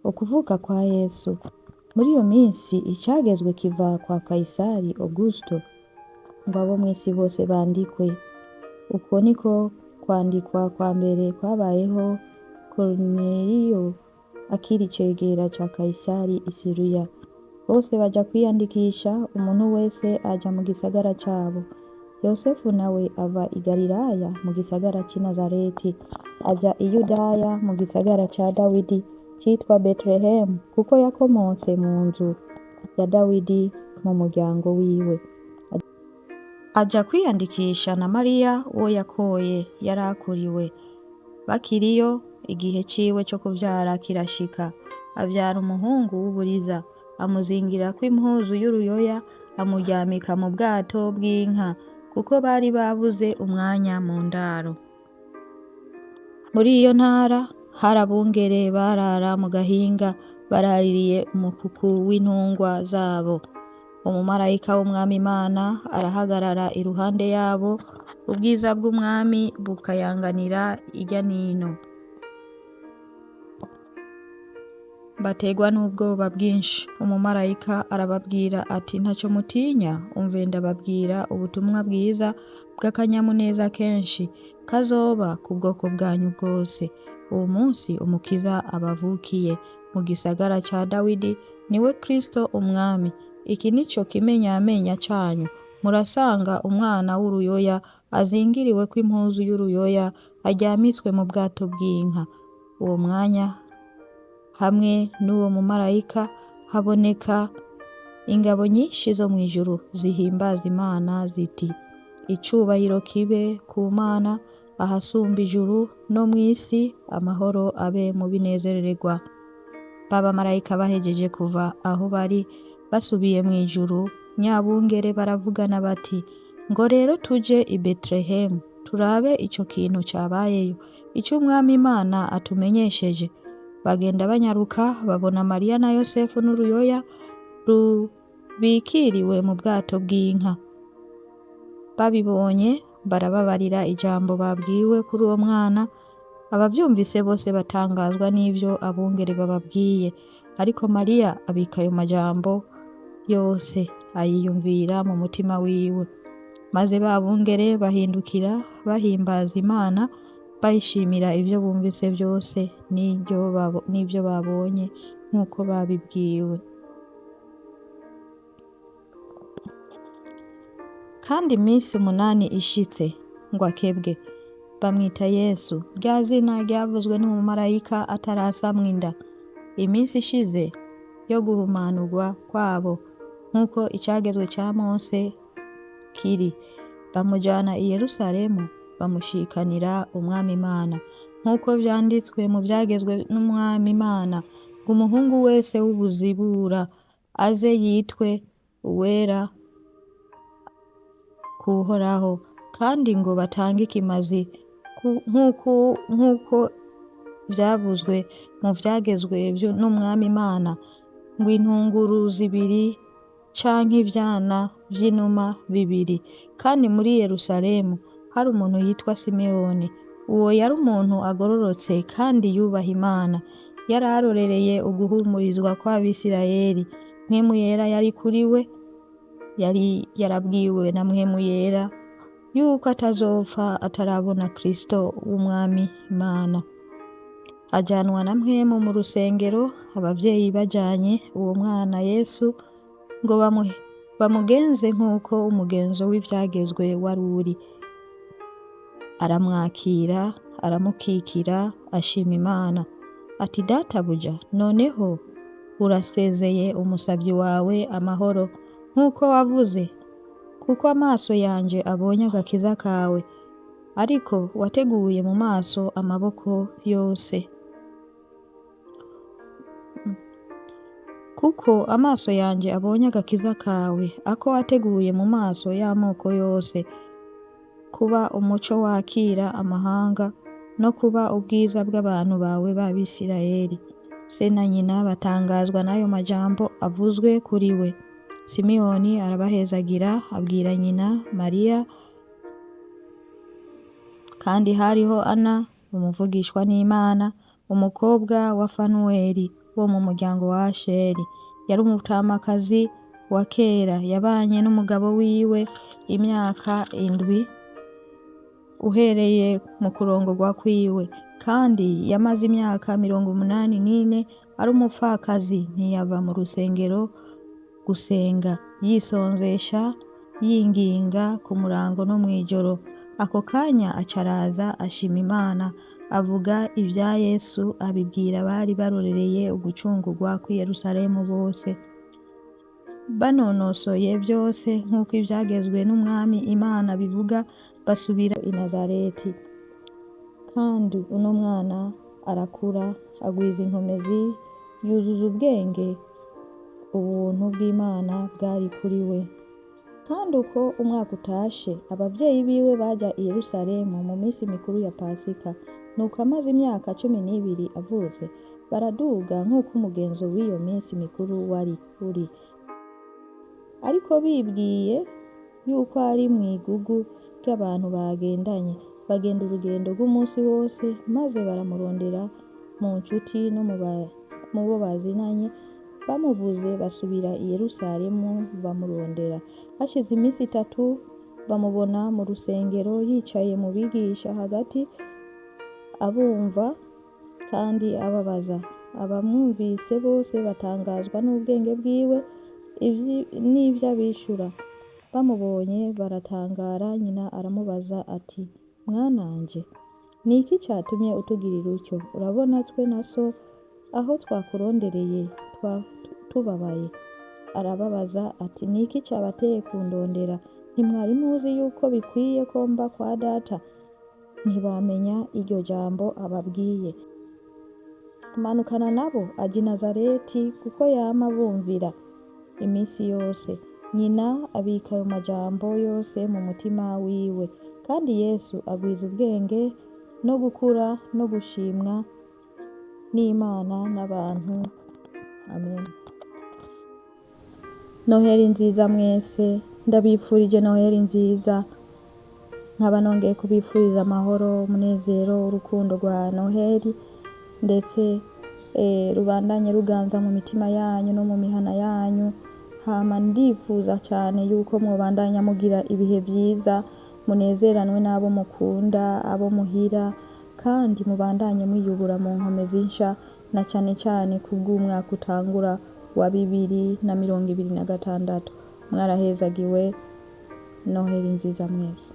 Ukuvuka kwa Yesu. Muri iyo minsi icagezwe kiva kwa Kayisari Augusto ngo abo mw'isi bose bandikwe. Uko niko kwandikwa kwa mbere kwabayeho Korineliyo akiri icegera ca Kayisari i Siriya. Bose baja kwiyandikisha, umuntu wese aja mu gisagara cabo. Yosefu nawe ava i Galilaya mu gisagara c'i Nazareti, aja i Yudaya mu gisagara ca Dawidi citwa Betelehemu, kuko yakomotse mu nzu ya Dawidi mu muryango wiwe. Aja kwiyandikisha na Mariya uwo yakoye yari akuriwe. Bakiriyo, igihe ciwe co kuvyara kirashika. Avyara umuhungu w'uburiza, amuzingirako impuzu y'uruyoya, amuryamika mu bwato bw'inka, kuko bari babuze umwanya mu ndaro. Muri iyo ntara hari abungere barara mu gahinga baraririye umukuku w'intungwa zabo. Umumarayika w'Umwami Imana arahagarara iruhande yabo, ubwiza bw'umwami bukayanganira irya nino. Bategwa n'ubwoba bwinshi. Umumarayika arababwira ati ntaco mutinya, umve ndababwira ubutumwa bwiza bw'akanyamuneza kenshi kazoba ku bwoko bwanyu bwose. Uwo munsi umukiza abavukiye mu gisagara ca Dawidi, niwe Kristo umwami. Iki nico kimenyamenya canyu. Murasanga umwana w'uruyoya azingiriweko impuzu y'uruyoya, aryamitswe mu bwato bw'inka. Uwo mwanya hamwe n'uwo mumarayika haboneka ingabo nyinshi zo mw'ijuru zihimbaza Imana ziti: icubahiro kibe ku Mana ahasumba ijuru, no mw'isi amahoro abe mu binezererwa. Babamarayika bahejeje kuva aho bari basubiye mw'ijuru, nyabungere baravugana bati: ngo rero tuje i Betelehemu turabe ico kintu cabayeyo, ico Umwami Imana atumenyesheje. Bagenda banyaruka, babona Mariya na Yosefu n'uruyoya rubikiriwe mu bwato bw'inka. Babibonye barababarira ijambo babwiwe kuri uwo mwana. Abavyumvise bose batangazwa n'ivyo abungere bababwiye, ariko Mariya abika ayo majambo yose, ayiyumvira mu mutima wiwe. Maze babungere bahindukira bahimbaza Imana, bayishimira ivyo bumvise vyose n'ivyo babonye nk'uko babibwiwe. Kandi iminsi 8 ishitse ngo akebwe, bamwita Yesu, rya zina ryavuzwe n'umumarayika atarasamwa inda. Iminsi ishize yo guhumanurwa kwabo, nk'uko icagezwe ca Mose kiri, bamujana i Yerusalemu bamushikanira Umwami Imana, nk'uko vyanditswe mu vyagezwe n'Umwami Imana, ngo umuhungu wese w'ubuzibura aze yitwe uwera kuhoraho, kandi ngo batange ikimazi nk'uko vyavuzwe mu vyagezwe n'Umwami Imana, ngo intunguru 2 canke ivyana vy'inuma 2. Kandi muri Yerusalemu hari umuntu yitwa Simeyoni. Uwo yari umuntu agororotse kandi yubaha Imana, yari arorereye uguhumurizwa kw'Abisirayeli. Mpwemu Yera yari kuri we, yari yarabwiwe na Mpwemu Yera yuko atazopfa atarabona Kristo w'Umwami Imana. Ajanwa na Mpwemu mu rusengero, abavyeyi bajanye uwo mwana Yesu ngo bamugenze nk'uko umugenzo w'ivyagezwe wari uri. Aramwakira, aramukikira, ashima Imana ati: Databuja, noneho urasezeye umusavyi wawe amahoro, nk'uko wavuze, kuko amaso yanje abonye agakiza kawe, ariko wateguye mu maso amaboko yose. Kuko amaso yanje abonye agakiza kawe, ako wateguye mu maso y'amoko yose, kuba umuco wakira amahanga, no kuba ubwiza bw'abantu bawe b'Abisirayeli. Se na nyina batangazwa n'ayo majambo avuzwe kuri we. Simeyoni arabahezagira, abwira nyina Mariya. Kandi hariho Ana, umuvugishwa n'Imana, umukobwa wa Fanueli, wo mu muryango wa Asheri. Yari umutamakazi wa kera, yabanye n'umugabo wiwe imyaka 7 uhereye mu kurongorwa kwiwe, kandi yamaze imyaka 84 ari umupfakazi. Ntiyava mu rusengero gusenga, yisonzesha yinginga ku murango no mw'ijoro. Ako kanya acaraza ashima Imana, avuga ibya Yesu, abibwira bari barorereye ugucungurwa kw'i Yerusalemu bose. Banonosoye byose nk'uko ibyagezwe n'Umwami Imana bivuga, basubira i Nazareti. Kandi uno mwana arakura, agwiza inkomezi, yuzuza ubwenge. Ubuntu bw'Imana bwari kuri we. Kandi uko umwaka utashe, ababyeyi biwe baja i Yerusalemu mu minsi mikuru ya Pasika. Nuko amaze imyaka 12 avutse, baraduga nk'uko umugenzo w'iyo minsi mikuru wari uri. Ariko bibwiye yuko ari mu igugu ry'abantu bagendanye, bagenda urugendo rw'umunsi wose, maze baramurondera mu nshuti no mu bo bazinanye. Bamubuze basubira i Yerusalemu bamurondera. Hashize iminsi 3 bamubona mu rusengero yicaye mu bigisha hagati, abumva kandi ababaza. Abamwumvise bose batangazwa n'ubwenge bwiwe n'ivyo abishura. Bamubonye baratangara. Nyina aramubaza ati, mwananje, ni iki catumye utugirira utyo? Urabona twe na so aho twakurondereye tubabaye. Arababaza ati, ni iki cabateye kundondera? Ntimwari muzi yuko bikwiye ko mba kwa data? Ntibamenya iryo jambo ababwiye. Amanukana nabo aja i Nazareti, kuko yama bumvira iminsi yose. Nyina abika ayo majambo yose mu mutima wiwe. Kandi Yesu agwiza ubwenge no gukura no gushimwa n'Imana n'abantu. Amen. Noheli nziza mwese, ndabifurije Noheli nziza. Nkaba nongeye kubifuriza amahoro, umunezero, urukundo rwa Noheli, ndetse rubandanye ruganza mu mitima yanyu no mu mihana yanyu. Hama ndifuza cyane yuko mwobandanya mugira ibihe byiza, munezeranwe n'abo mukunda, abo muhira, kandi mubandanye mwiyubura mu nkomezi nsha, na cyane cyane kubw'umwaka utangura wa 2026. Mwarahezagiwe. Noheli nziza mwese.